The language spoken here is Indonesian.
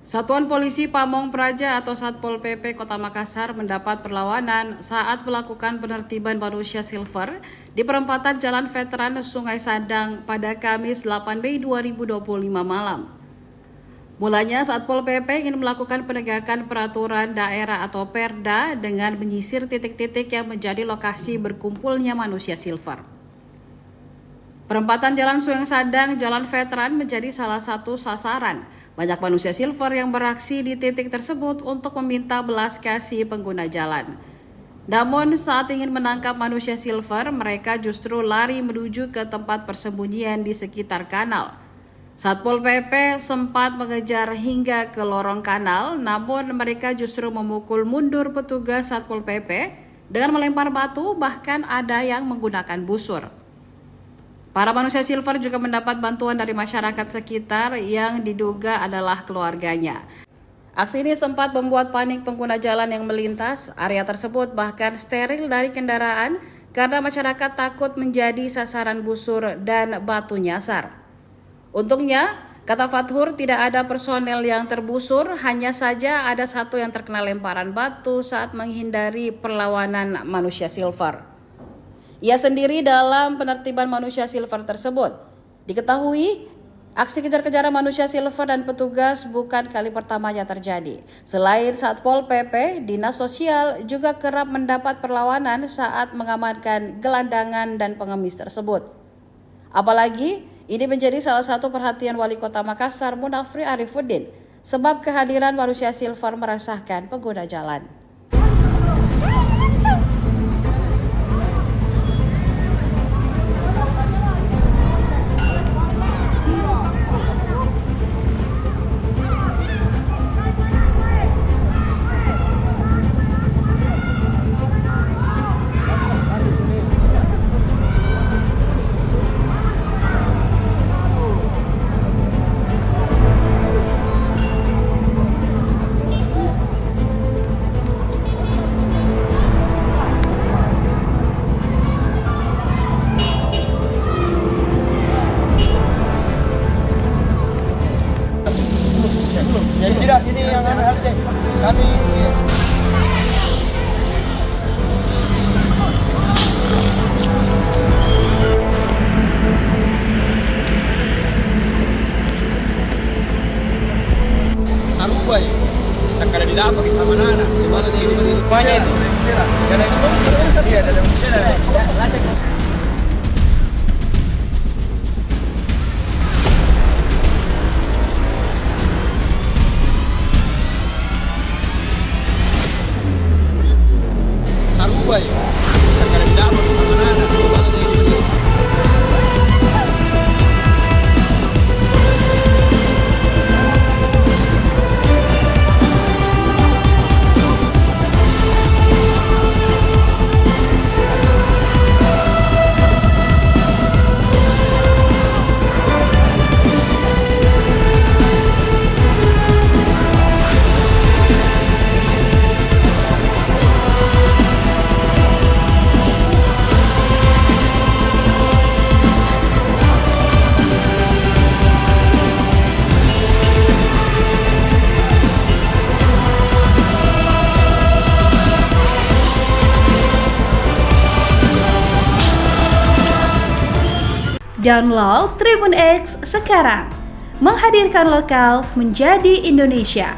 Satuan Polisi Pamong Praja atau Satpol PP Kota Makassar mendapat perlawanan saat melakukan penertiban manusia silver di perempatan Jalan Veteran Sungai Sadang pada Kamis 8 Mei 2025 malam. Mulanya Satpol PP ingin melakukan penegakan peraturan daerah atau Perda dengan menyisir titik-titik yang menjadi lokasi berkumpulnya manusia silver. Perempatan Jalan Sungai Sadang, Jalan Veteran menjadi salah satu sasaran. Banyak manusia silver yang beraksi di titik tersebut untuk meminta belas kasih pengguna jalan. Namun saat ingin menangkap manusia silver, mereka justru lari menuju ke tempat persembunyian di sekitar kanal. Satpol PP sempat mengejar hingga ke lorong kanal, namun mereka justru memukul mundur petugas Satpol PP dengan melempar batu, bahkan ada yang menggunakan busur. Para manusia silver juga mendapat bantuan dari masyarakat sekitar yang diduga adalah keluarganya. Aksi ini sempat membuat panik pengguna jalan yang melintas. Area tersebut bahkan steril dari kendaraan karena masyarakat takut menjadi sasaran busur dan batu nyasar. Untungnya, kata Fathur, tidak ada personel yang terbusur, hanya saja ada satu yang terkena lemparan batu saat menghindari perlawanan manusia silver. Ia sendiri dalam penertiban manusia silver tersebut. Diketahui, aksi kejar-kejaran manusia silver dan petugas bukan kali pertamanya terjadi. Selain Satpol PP, Dinas Sosial juga kerap mendapat perlawanan saat mengamankan gelandangan dan pengemis tersebut. Apalagi, ini menjadi salah satu perhatian Wali Kota Makassar Munafri Arifuddin, sebab kehadiran manusia silver meresahkan pengguna jalan. Jadi tidak, ini yang harus kami Aruba ya. Tak ada di dalam sama Nana. Gimana nih? Banyak itu. Dalam itu? Iya, dalam itu. Aruba ya. Tak ada di dalam sama Nana. Gimana nih? Download Tribun X sekarang, menghadirkan lokal menjadi Indonesia.